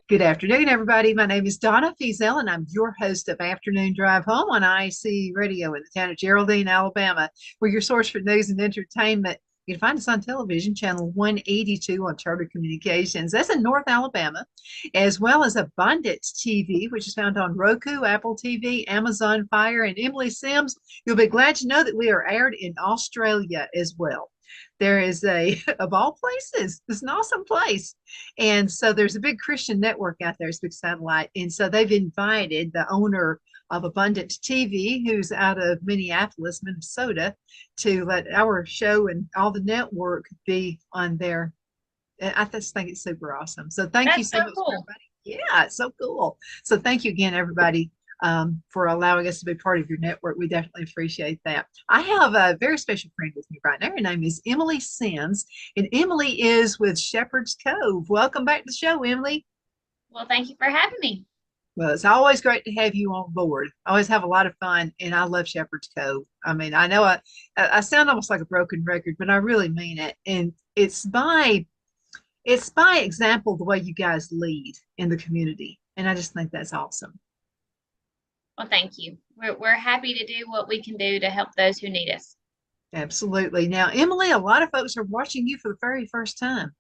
Good afternoon, everybody. My name is Donna Fiesel, and I'm your host of Afternoon Drive Home on IC Radio in the town of Geraldine, Alabama. We're your source for news and entertainment. You can find us on television, channel 182 on Charter Communications. That's in North Alabama, as well as Abundance TV, which is found on Roku, Apple TV, Amazon Fire, and Emily Sims. You'll be glad to know that we are aired in Australia as well. There is a, of all places, it's an awesome place. And so there's a big Christian network out there, it's a big satellite. And so they've invited the owner of Abundant TV, who's out of Minneapolis, Minnesota, to let our show and all the network be on there. I just think it's super awesome. So thank you That's so so much for cool. everybody. Yeah, it's so cool. So thank you again, everybody, for allowing us to be part of your network. We definitely appreciate that. I have a very special friend with me right now. Her name is Emily Sims, and Emily is with Shepherd's Cove. Welcome back to the show, Emily. Well, thank you for having me. Well, it's always great to have you on board. I always have a lot of fun, and I love Shepherd's Cove. I mean, I know I sound almost like a broken record, but I really mean it. And it's by example the way you guys lead in the community, and I just think that's awesome. Well, thank you. We're happy to do what we can do to help those who need us. Absolutely. Now, Emily, a lot of folks are watching you for the very first time.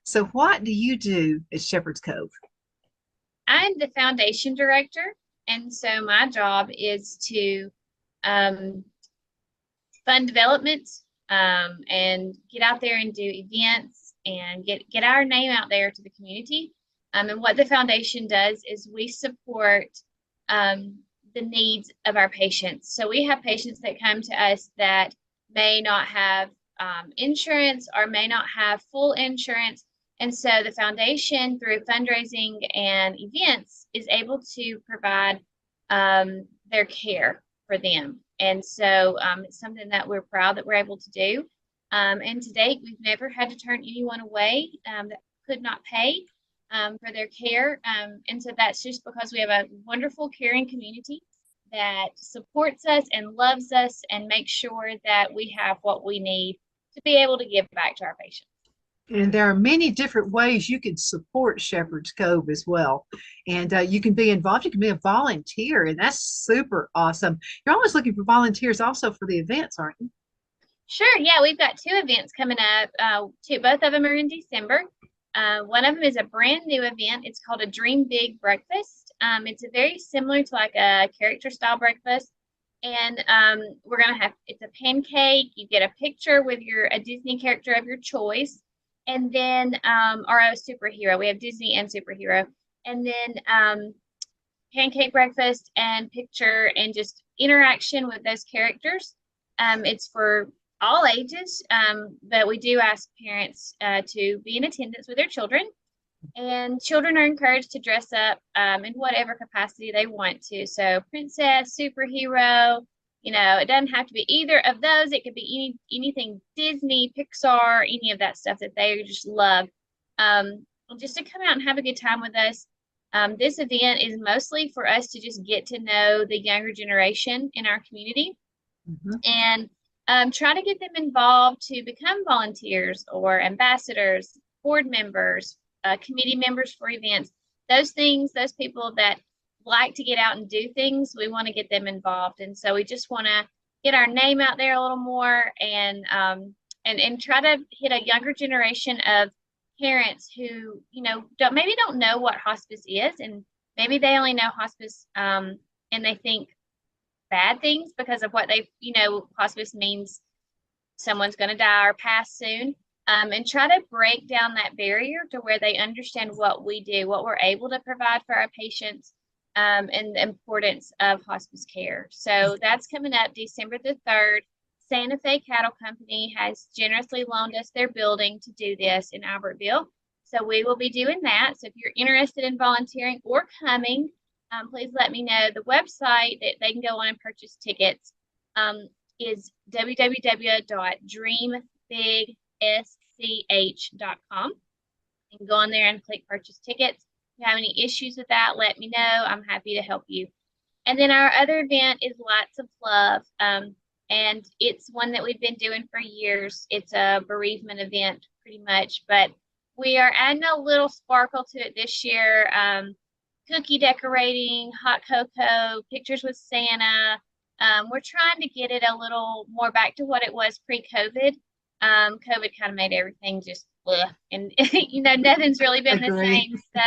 So, what do you do at Shepherd's Cove? I'm the foundation director, and so my job is to um, fund development and get out there and do events and get our name out there to the community. And what the foundation does is we support um, the needs of our patients. So we have patients that come to us that may not have insurance or may not have full insurance. And so the foundation, through fundraising and events, is able to provide their care for them. And so it's something that we're proud that we're able to do. And to date, we've never had to turn anyone away that could not pay for their care. And so that's just because we have a wonderful, caring community that supports us and loves us and makes sure that we have what we need to be able to give back to our patients. And there are many different ways you can support Shepherd's Cove as well. And you can be involved, you can be a volunteer, and that's super awesome. You're always looking for volunteers also for the events, aren't you? Sure, yeah, we've got two events coming up. Both of them are in December. One of them is a brand new event. It's called a Dream Big Breakfast. It's a very similar to like a character style breakfast. And we're gonna have it's a pancake. You get a picture with a Disney character of your choice, and then or a superhero. We have Disney and superhero, and then pancake breakfast and picture and just interaction with those characters. It's for all ages, but we do ask parents to be in attendance with their children. And children are encouraged to dress up in whatever capacity they want to. So princess, superhero, it doesn't have to be either of those. It could be anything Disney, Pixar, any of that stuff that they just love. Just to come out and have a good time with us. This event is mostly for us to just get to know the younger generation in our community Mhm. and try to get them involved to become volunteers or ambassadors, board members, committee members for events. Those things, those people that like to get out and do things, we want to get them involved. And so we just want to get our name out there a little more and try to hit a younger generation of parents who, maybe don't know what hospice is, and maybe they only know hospice and they think bad things because of what hospice means someone's going to die or pass soon. And try to break down that barrier to where they understand what we do, what we're able to provide for our patients, and the importance of hospice care. So that's coming up December the 3rd. Santa Fe Cattle Company has generously loaned us their building to do this in Albertville. So we will be doing that. So if you're interested in volunteering or coming, please let me know. The website that they can go on and purchase tickets is www.dreambigsch.com. You can go on there and click purchase tickets. If you have any issues with that, let me know. I'm happy to help you. And then our other event is Lots of Love. And it's one that we've been doing for years. It's a bereavement event pretty much, but We are adding a little sparkle to it this year. Cookie decorating, hot cocoa, pictures with Santa. We're trying to get it a little more back to what it was pre-COVID. COVID kind of made everything just bleh, and nothing's really been the Agree. same. So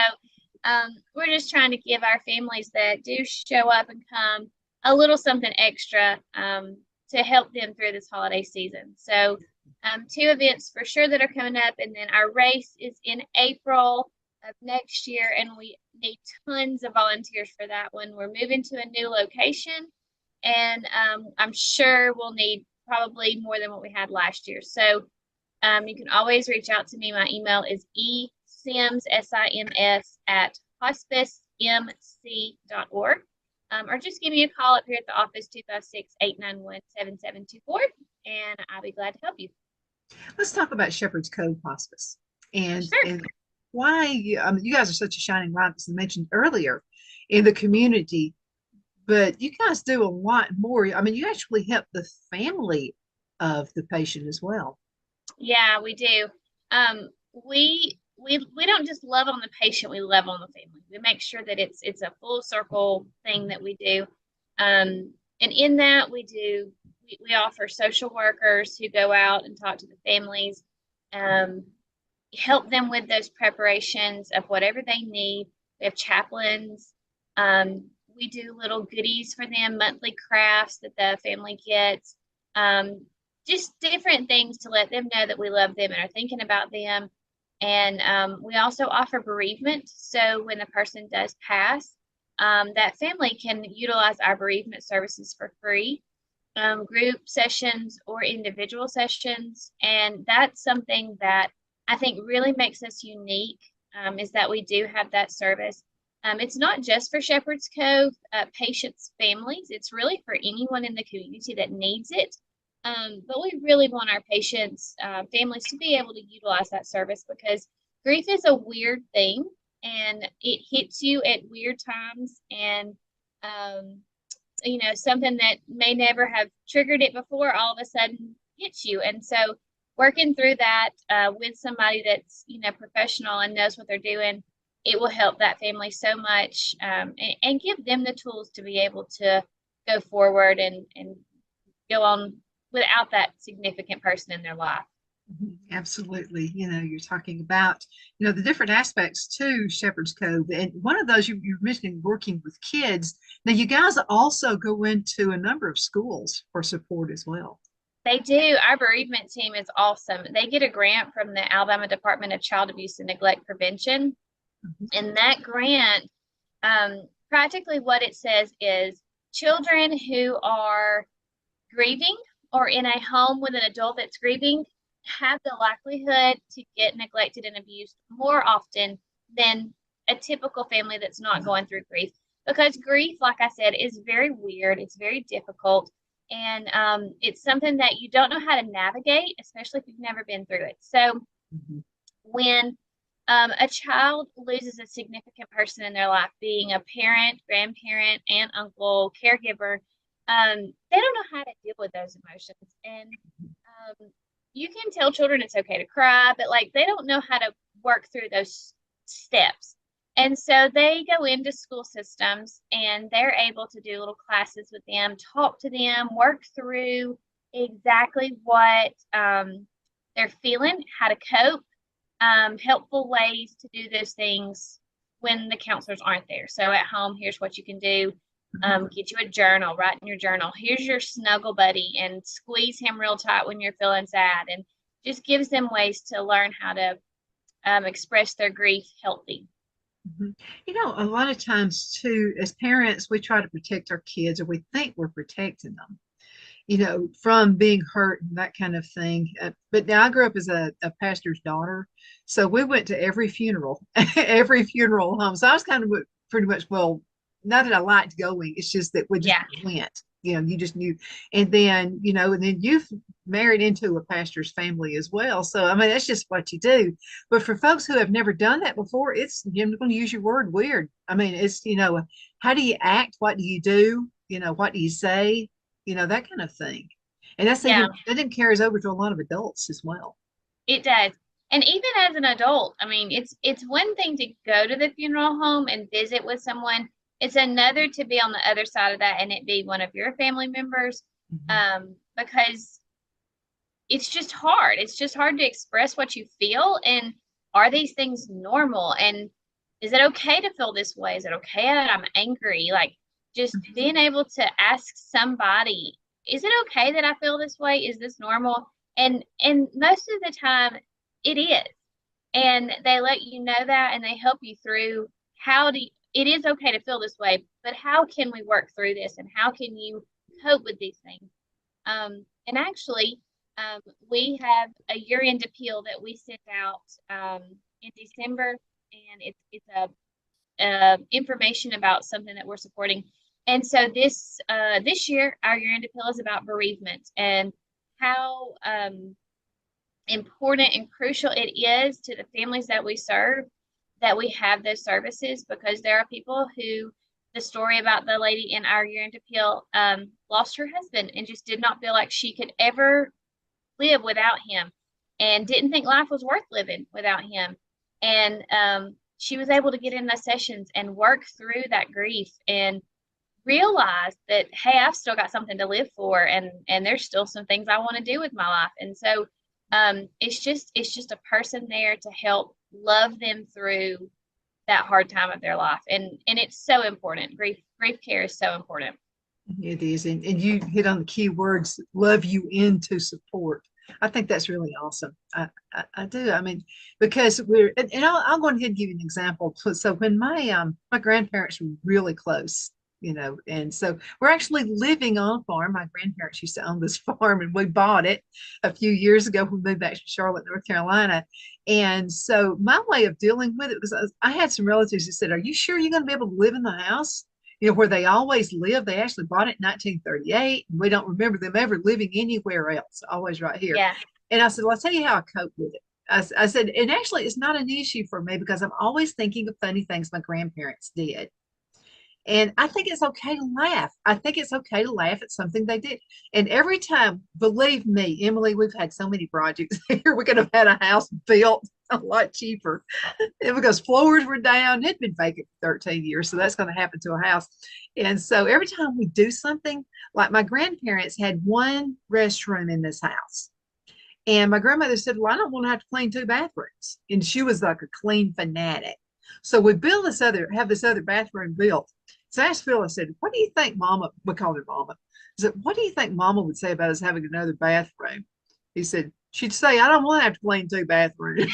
we're just trying to give our families that do show up and come a little something extra to help them through this holiday season. So two events for sure that are coming up, and then our race is in April of next year, and we need tons of volunteers for that one. We're moving to a new location, and I'm sure we'll need probably more than what we had last year. So you can always reach out to me. My email is esims, SIMS, at hospicemc.org. Or just give me a call up here at the office, 256-891-7724, and I'll be glad to help you. Let's talk about Shepherd's Cove Hospice Sure. and why you guys are such a shining light, as I mentioned earlier, in the community. But you guys do a lot more. I mean, you actually help the family of the patient as well. Yeah, we do. We don't just love on the patient, we love on the family. We make sure that it's a full circle thing that we do. And in that we offer social workers who go out and talk to the families, um, help them with those preparations of whatever they need. We have chaplains. We do little goodies for them, monthly crafts that the family gets. Just different things to let them know that we love them and are thinking about them. And we also offer bereavement. So when the person does pass, that family can utilize our bereavement services for free, group sessions or individual sessions. And that's something that I think really makes us unique, is that we do have that service. It's not just for Shepherd's Cove patients' families. It's really for anyone in the community that needs it. But we really want our patients' families to be able to utilize that service, because grief is a weird thing and it hits you at weird times, and something that may never have triggered it before all of a sudden hits you. And so working through that with somebody that's professional and knows what they're doing, it will help that family so much, and give them the tools to be able to go forward and go on without that significant person in their life. Absolutely. You're talking about, the different aspects to Shepherd's Cove. And one of those you're mentioning working with kids. Now, you guys also go into a number of schools for support as well. They do. Our bereavement team is awesome. They get a grant from the Alabama Department of Child Abuse and Neglect Prevention. Mhm. And that grant, practically what it says is children who are grieving or in a home with an adult that's grieving have the likelihood to get neglected and abused more often than a typical family that's not going through grief. Because grief, like I said, is very weird. It's very difficult. And it's something that you don't know how to navigate, especially if you've never been through it. So Mhm. when a child loses a significant person in their life, being a parent, grandparent, aunt, uncle, caregiver, they don't know how to deal with those emotions. And you can tell children it's okay to cry, but like they don't know how to work through those steps. And so they go into school systems and they're able to do little classes with them, talk to them, work through exactly what they're feeling, how to cope, helpful ways to do those things when the counselors aren't there. So at home, here's what you can do. Get you a journal, write in your journal. Here's your snuggle buddy, and squeeze him real tight when you're feeling sad, and just gives them ways to learn how to express their grief healthy. Mhm. A lot of times too, as parents, we try to protect our kids, or we think we're protecting them, from being hurt and that kind of thing. But now I grew up as a pastor's daughter, so we went to every funeral, every funeral home. So I was kind of pretty much, well, not that I liked going, it's just that we just Yeah, went. You just knew. And then you've married into a pastor's family as well. So I mean, that's just what you do. But for folks who have never done that before, I'm going to use your word weird. I mean, it's how do you act? What do you do? What do you say? That kind of thing. And yeah, that then carries over to a lot of adults as well. it does. And even as an adult, I mean, it's one thing to go to the funeral home and visit with someone. It's another to be on the other side of that and it be one of your family members, Mhm. because it's just hard. It's just hard to express what you feel. And are these things normal? And is it okay to feel this way? Is it okay that I'm angry? Like just being able to ask somebody, is it okay that I feel this way? Is this normal? And most of the time it is. And they let you know that and they help you through it is okay to feel this way, but how can we work through this and how can you cope with these things? And actually, we have a year-end appeal that we sent out in December, and it's information about something that we're supporting. And so this year, our year-end appeal is about bereavement and how important and crucial it is to the families that we serve that we have those services, because there are people who the story about the lady in our year-end appeal lost her husband and just did not feel like she could ever live without him and didn't think life was worth living without him. And she was able to get in those sessions and work through that grief and realize that, hey, I've still got something to live for, and there's still some things I want to do with my life. And so it's just a person there to help love them through that hard time of their life. And it's so important. Grief care is so important. It is. And you hit on the key words, love you into support. I think that's really awesome. I do. I mean, because and I'll go ahead and give you an example. So when my grandparents were really close, and so we're actually living on a farm. My grandparents used to own this farm, and we bought it a few years ago when we moved back to Charlotte, North Carolina. And so my way of dealing with it, because I had some relatives who said, "Are you sure you're going to be able to live in the house?" Where they always lived. They actually bought it in 1938. And we don't remember them ever living anywhere else, always right here. Yeah. And I said, well, I'll tell you how I cope with it. I said, and actually, it's not an issue for me because I'm always thinking of funny things my grandparents did. And I think it's okay to laugh. I think it's okay to laugh at something they did. And every time, believe me, Emily, we've had so many projects here. We could have had a house built a lot cheaper because floors were down. It had been vacant for 13 years. So that's going to happen to a house. And so every time we do something, like my grandparents had one restroom in this house. And my grandmother said, well, I don't want to have to clean two bathrooms. And she was like a clean fanatic. So we have this other bathroom built. So I asked Phil, I said, what do you think Mama, we called her Mama. I said, what do you think Mama would say about us having another bathroom? He said, she'd say, I don't want to have to clean two bathrooms.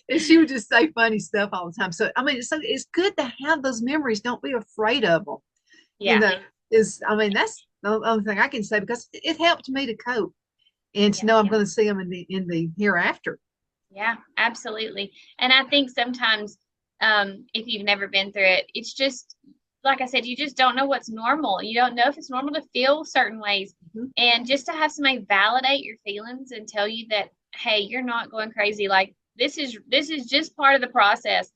And she would just say funny stuff all the time. So, I mean, it's good to have those memories. Don't be afraid of them. You Yeah. know, that's the only thing I can say because it helped me to cope and to Yeah. know I'm going to see them in the hereafter. Yeah, absolutely. And I think sometimes, if you've never been through it, it's just, like I said, you just don't know what's normal. You don't know if it's normal to feel certain ways. Mhm. And just to have somebody validate your feelings and tell you that, hey, you're not going crazy. Like this is just part of the process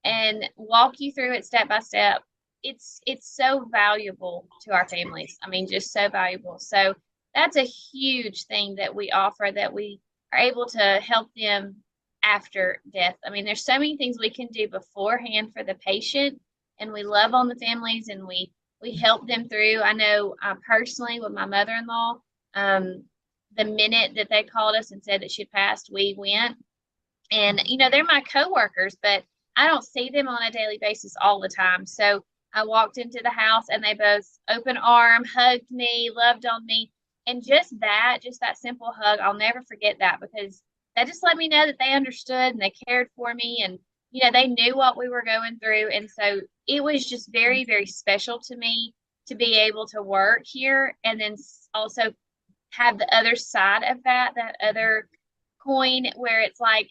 and walk you through it step by step. It's so valuable to our families. I mean, just so valuable. So that's a huge thing that we offer, that we are able to help them after death. I mean, there's so many things we can do beforehand for the patient, and we love on the families and we help them through. I know personally with my mother-in-law, um, the minute that they called us and said that she passed, we went. And they're my coworkers, but I don't see them on a daily basis all the time. So I walked into the house and they both open arm, hugged me, loved on me. And just that simple hug, I'll never forget that, because that just let me know that they understood and they cared for me, and they knew what we were going through. And so it was just very, very special to me to be able to work here and then also have the other side of that other coin, where it's like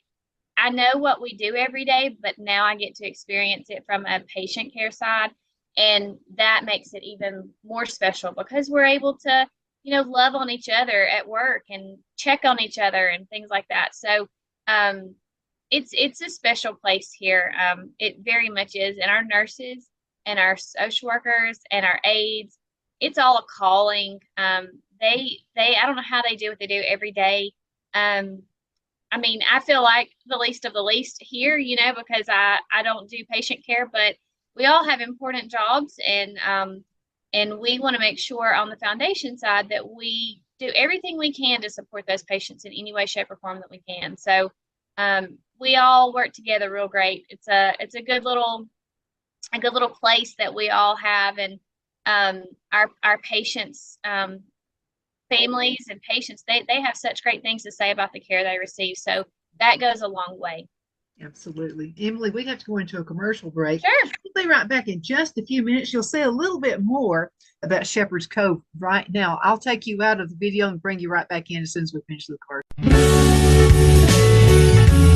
I know what we do every day, but now I get to experience it from a patient care side. And that makes it even more special because we're able to, love on each other at work and check on each other and things like that. So it's a special place here. It very much is. And our nurses and our social workers and our aides, it's all a calling. They I don't know how they do what they do every day. Um, I mean, I feel like the least of the least here, because I don't do patient care, but we all have important jobs, and we want to make sure on the foundation side that we do everything we can to support those patients in any way, shape, or form that we can. So we all work together real great. It's a good little place that we all have, and our patients, families and patients, they have such great things to say about the care they receive. So that goes a long way. Absolutely. Emily, we have to go into a commercial break. Sure. We'll be right back in just a few minutes. You'll see a little bit more about Shepherd's Cove right now. I'll take you out of the video and bring you right back in as soon as we finish the commercial.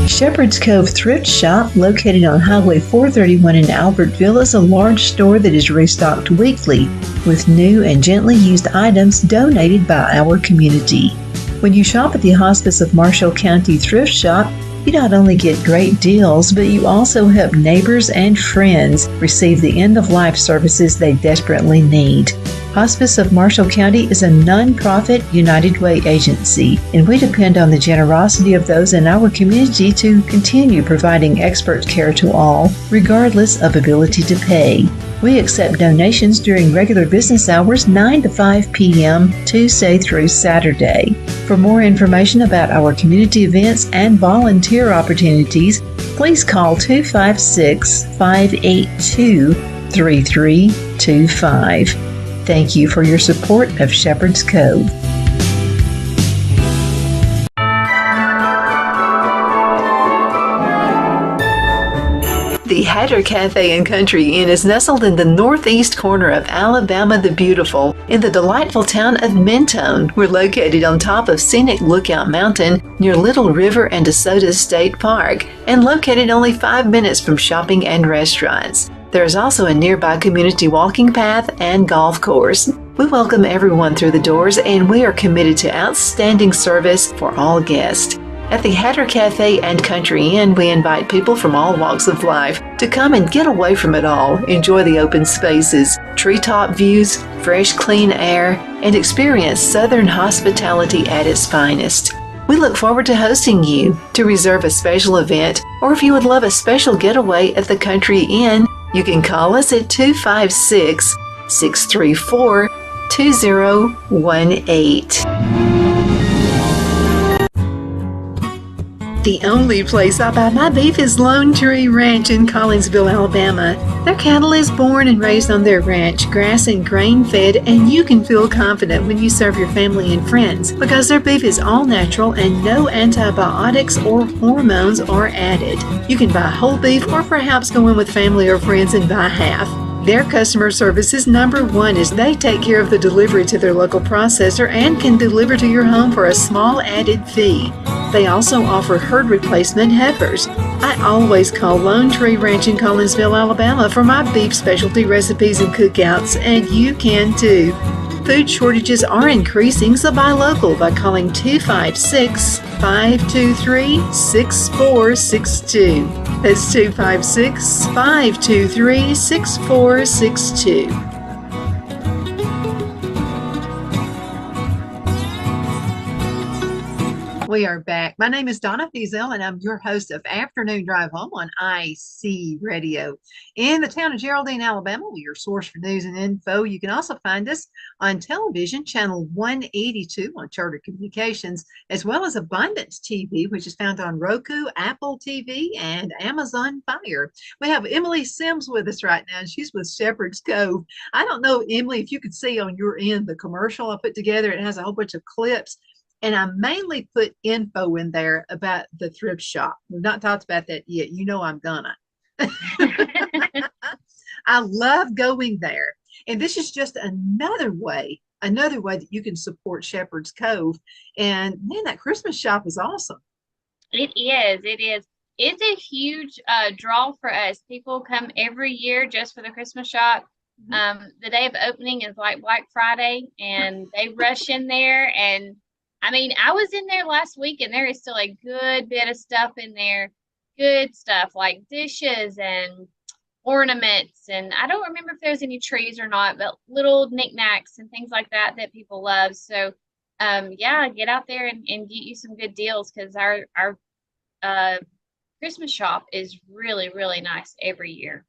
Shepherd's Cove Thrift Shop, located on Highway 431 in Albertville, is a large store that is restocked weekly with new and gently used items donated by our community. When you shop at the Hospice of Marshall County Thrift Shop, you not only get great deals, but you also help neighbors and friends receive the end-of-life services they desperately need. Hospice of Marshall County is a non-profit United Way agency, and we depend on the generosity of those in our community to continue providing expert care to all, regardless of ability to pay. We accept donations during regular business hours 9 to 5 p.m. Tuesday through Saturday. For more information about our community events and volunteer opportunities, please call 256-582-3325. Thank you for your support of Shepherd's Cove. The Hatter Cafe and Country Inn is nestled in the northeast corner of Alabama the Beautiful in the delightful town of Mentone. We're located on top of scenic Lookout Mountain near Little River and DeSoto State Park and located only 5 minutes from shopping and restaurants. There is also a nearby community walking path and golf course. We welcome everyone through the doors, and we are committed to outstanding service for all guests. At the Hatter Cafe and Country Inn, we invite people from all walks of life to come and get away from it all, enjoy the open spaces, treetop views, fresh, clean air, and experience Southern hospitality at its finest. We look forward to hosting you. To reserve a special event, or if you would love a special getaway at the Country Inn, you can call us at 256-634-2018. The only place I buy my beef is Lone Tree Ranch in Collinsville, Alabama. Their cattle is born and raised on their ranch, grass and grain fed, and you can feel confident when you serve your family and friends because their beef is all natural and no antibiotics or hormones are added. You can buy whole beef or perhaps go in with family or friends and buy half. Their customer service is number one as they take care of the delivery to their local processor and can deliver to your home for a small added fee. They also offer herd replacement heifers. I always call Lone Tree Ranch in Collinsville, Alabama for my beef specialty recipes and cookouts, and you can too. Food shortages are increasing, so buy local by calling 256-523-6462. That's 256-523-6462. We are back. My name is Donna Fiesel, and I'm your host of Afternoon Drive Home on IC Radio. In the town of Geraldine, Alabama, we're your source for news and info. You can also find us on television, channel 182 on Charter Communications, as well as Abundance TV, which is found on Roku, Apple TV, and Amazon Fire. We have Emily Sims with us right now, and she's with Shepherd's Cove. I don't know, Emily, if you could see on your end the commercial I put together. It has a whole bunch of clips. And I mainly put info in there about the thrift shop. We've not talked about that yet. You know I'm gonna. I love going there. And this is just another way that you can support Shepherd's Cove. And man, that Christmas shop is awesome. It is. It is. It's a huge draw for us. People come every year just for the Christmas shop. The day of opening is like Black Friday, and they rush in there. And I mean, I was in there last week, and there is still a good bit of stuff in there. Good stuff like dishes and ornaments. And I don't remember if there's any trees or not, but little knickknacks and things like that that people love. So yeah, get out there and get you some good deals because our uh Christmas shop is really, really nice every year.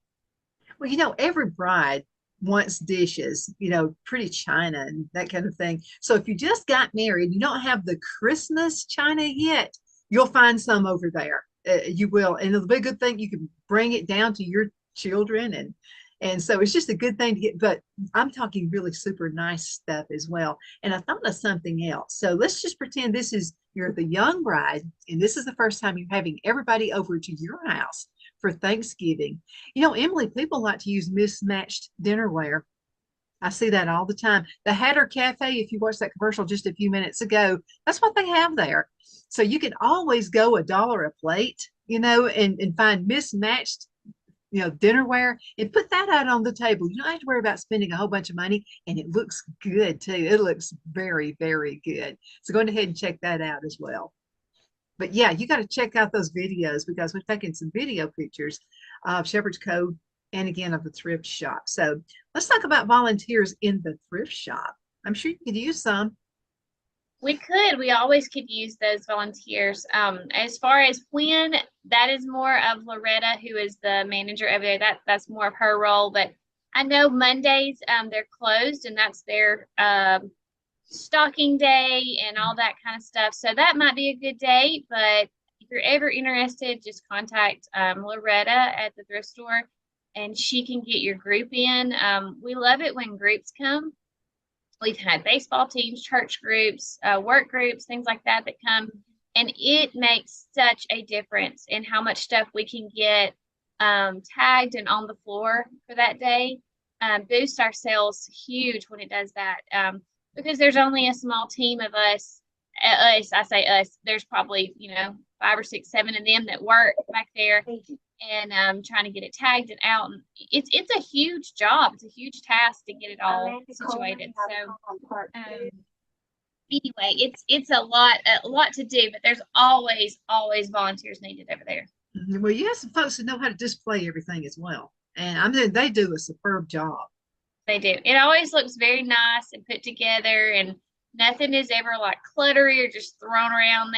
Well, you know, every bride wants dishes, you know, pretty china and that kind of thing. So if you just got married, you don't have the Christmas china yet, you'll find some over there. You will, and it'll be a good thing. You can bring it down to your children, and so it's just a good thing to get. But I'm talking really super nice stuff as well. And I thought of something else. So let's just pretend this is you're the young bride, and this is the first time you're having everybody over to your house for Thanksgiving. You know, Emily, people like to use mismatched dinnerware. I see that all the time. The Hatter Cafe, if you watched that commercial just a few minutes ago, that's what they have there. So you can always go $1 a plate, you know, and find mismatched, you know, dinnerware and put that out on the table. You don't have to worry about spending a whole bunch of money, and it looks good too. It looks very, very good. So go ahead and check that out as well. But yeah, you got to check out those videos because we've taken some video pictures of Shepherd's Cove and again of the thrift shop. So let's talk about volunteers in the thrift shop. I'm sure you could use some. We could. We always could use those volunteers. As far as when, that is more of Loretta, who is the manager over there. That's more of her role. But I know Mondays, they're closed, and that's their stocking day and all that kind of stuff. So that might be a good day. But if you're ever interested, just contact Loretta at the thrift store, and she can get your group in. We love it when groups come. We've had baseball teams, church groups, work groups, things like that that come, and it makes such a difference in how much stuff we can get tagged and on the floor for that day. Boosts our sales huge when it does that because there's only a small team of us. I say us. There's probably 5 or 6, 7 of them that work back there and trying to get it tagged and out. And it's a huge job. It's a huge task to get it all situated. So anyway, it's a lot to do, but there's always volunteers needed over there. Well, you have some folks that know how to display everything as well. And I mean, they do a superb job. They do. It always looks very nice and put together, and nothing is ever like cluttery or just thrown around.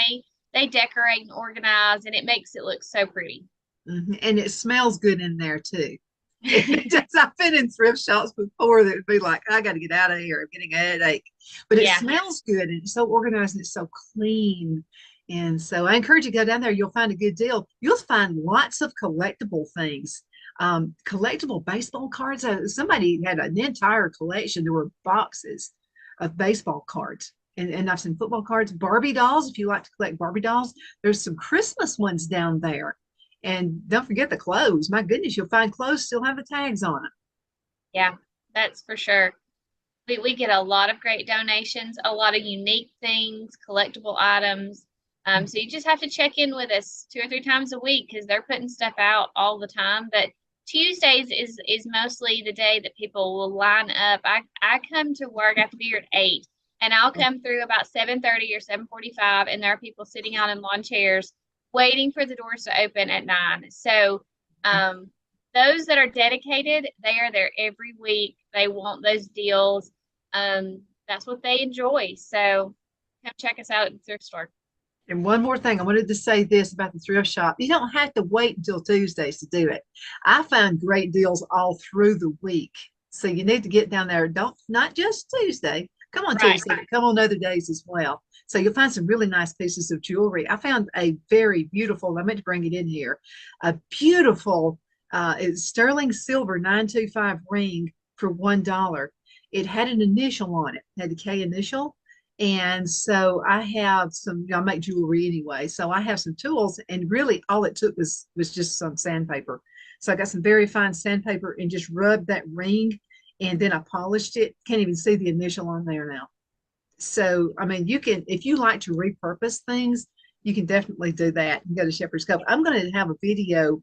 They decorate and organize, and it makes it look so pretty. And it smells good in there too. I've been in thrift shops before that would be like, I got to get out of here. I'm getting a headache. But it Yeah. smells good and it's so organized and it's so clean. And so I encourage you to go down there. You'll find a good deal. You'll find lots of collectible things, collectible baseball cards. Somebody had an entire collection. There were boxes of baseball cards. And I've seen football cards, Barbie dolls. If you like to collect Barbie dolls, there's some Christmas ones down there. And don't forget the clothes. My goodness, you'll find clothes still have the tags on them. Yeah, that's for sure. We get a lot of great donations, a lot of unique things, collectible items. So you just have to check in with us 2 or 3 times a week because they're putting stuff out all the time. But Tuesdays is mostly the day that people will line up. I come to work, I have to be here at 8, and I'll come through about 7:30 or 7:45, and there are people sitting out in lawn chairs waiting for the doors to open at 9. So those that are dedicated, they are there every week. They want those deals. That's what they enjoy. So come check us out at the thrift store. And one more thing, I wanted to say this about the thrift shop. You don't have to wait until Tuesdays to do it. I find great deals all through the week. So you need to get down there. Don't not just Tuesday. Come on Right. Tuesday, come on other days as well. So you'll find some really nice pieces of jewelry. I found a very beautiful, I meant to bring it in here, a beautiful it's sterling silver 925 ring for $1. It had an initial on it, had the K initial. And so I have some, I make jewelry anyway. So I have some tools, and really all it took was just some sandpaper. So I got some very fine sandpaper and just rubbed that ring, and then I polished it. Can't even see the initial on there now. So I mean, you can, if you like to repurpose things, you can definitely do that. You go to Shepherd's Cove. I'm going to have a video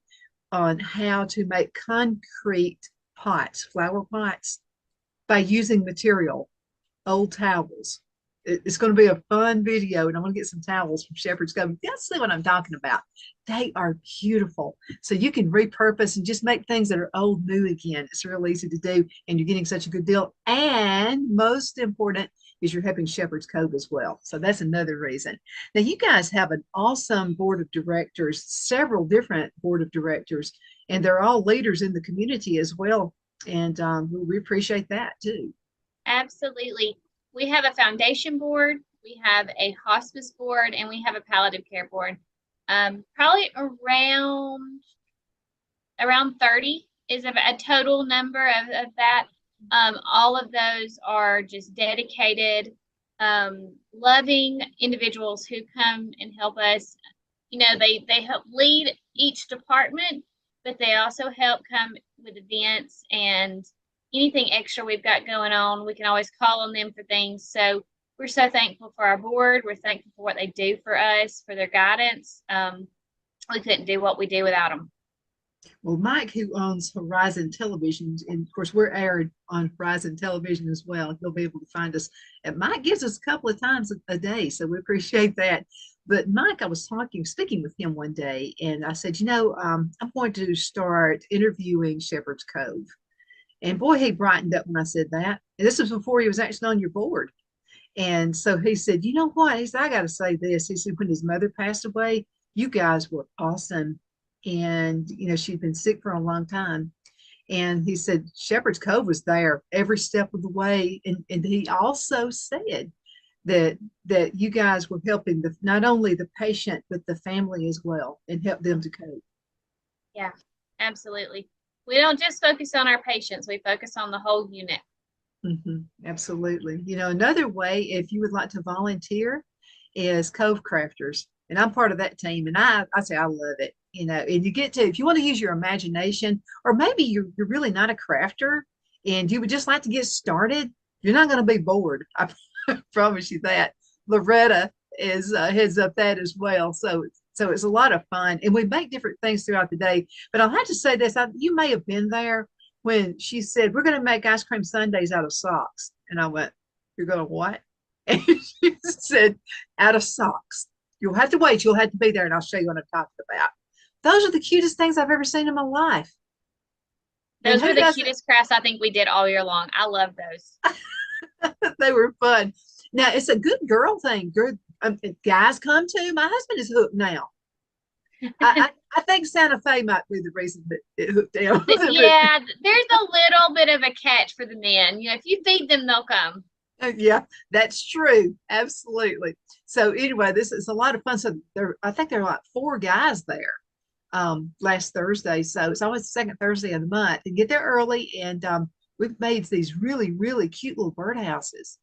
on how to make concrete pots, flower pots, by using material, old towels. It's going to be a fun video, and I'm going to get some towels from Shepherd's Cove. You'll see what I'm talking about. They are beautiful. So you can repurpose and just make things that are old new again. It's real easy to do, and you're getting such a good deal. And most important, is you're helping Shepherd's Cove as well. So that's another reason. Now, you guys have an awesome board of directors, several different board of directors, and they're all leaders in the community as well. And we appreciate that too. Absolutely. We have a foundation board, we have a hospice board, and we have a palliative care board. Probably around 30 is a total number of that. All of those are just dedicated, loving individuals who come and help us. You know, they help lead each department, but they also help come with events and anything extra we've got going on. We can always call on them for things. So we're so thankful for our board. We're thankful for what they do for us, for their guidance. We couldn't do what we do without them. Well, Mike, who owns Horizon Television, and of course, we're aired on Horizon Television as well. You'll be able to find us. And Mike gives us a couple of times a day, so we appreciate that. But Mike, I was speaking with him one day, and I said, I'm going to start interviewing Shepherd's Cove. And boy, he brightened up when I said that. And this was before he was actually on your board. And so he said, you know what? He said, I got to say this. He said, when his mother passed away, you guys were awesome. And, she'd been sick for a long time. And he said, Shepherd's Cove was there every step of the way. And he also said that you guys were helping not only the patient, but the family as well, and help them to cope. Yeah, absolutely. We don't just focus on our patients, we focus on the whole unit. Absolutely. Another way, if you would like to volunteer, is Cove Crafters. And I'm part of that team. And I say I love it. And you get to, if you want to use your imagination, or maybe you're really not a crafter and you would just like to get started, you're not going to be bored. I promise you that. Loretta is heads up that as well. So it's a lot of fun. And we make different things throughout the day. But I'll have to say this, you may have been there when she said, we're going to make ice cream sundaes out of socks. And I went, you're going to what? And she said, out of socks. You'll have to wait. You'll have to be there, and I'll show you what I'm talking about. Those are the cutest things I've ever seen in my life. Those were the cutest crafts I think we did all year long. I love those. They were fun. Now, it's a good girl thing. Good guys come to. My husband is hooked now. I think Santa Fe might be the reason that it hooked down. Yeah, there's a little bit of a catch for the men. If you feed them, they'll come. Yeah, that's true. Absolutely. So anyway, this is a lot of fun. So I think there are like 4 guys there last Thursday. So it's always the second Thursday of the month. And get there early. And we've made these really, really cute little birdhouses.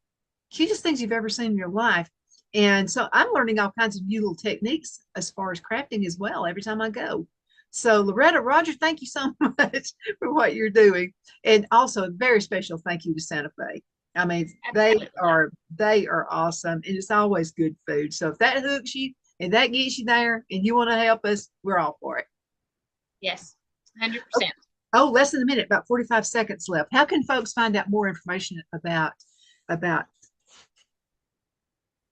Cutest things you've ever seen in your life. And so I'm learning all kinds of new little techniques as far as crafting as well every time I go. So Loretta, Roger, thank you so much for what you're doing. And also a very special thank you to Santa Fe. I mean, they are awesome, and it's always good food. So if that hooks you and that gets you there and you want to help us, we're all for it. Yes, 100%. Oh, less than a minute, about 45 seconds left. How can folks find out more information about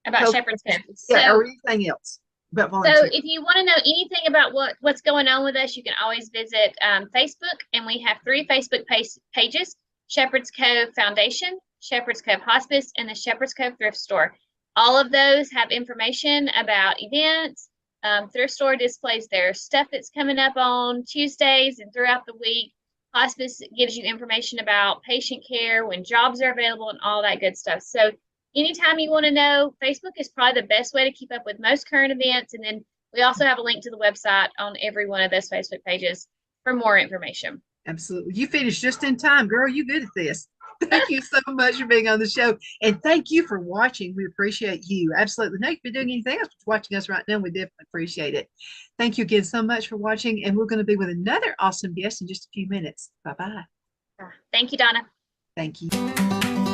Shepherd's Cove? Yeah, or anything else about volunteering. So if you want to know anything about what's going on with us, you can always visit Facebook, and we have 3 Facebook pages: Shepherd's Cove Foundation, Shepherd's Cove Hospice, and the Shepherd's Cove Thrift Store. All of those have information about events. Thrift Store displays their stuff that's coming up on Tuesdays and throughout the week. Hospice gives you information about patient care, when jobs are available, and all that good stuff. So anytime you want to know, Facebook is probably the best way to keep up with most current events. And then we also have a link to the website on every one of those Facebook pages for more information. Absolutely. You finished just in time, girl. You good at this. Thank you so much for being on the show. And thank you for watching. We appreciate you. Absolutely. No, if you're doing anything else, but watching us right now, we definitely appreciate it. Thank you again so much for watching. And we're going to be with another awesome guest in just a few minutes. Bye-bye. Thank you, Donna. Thank you.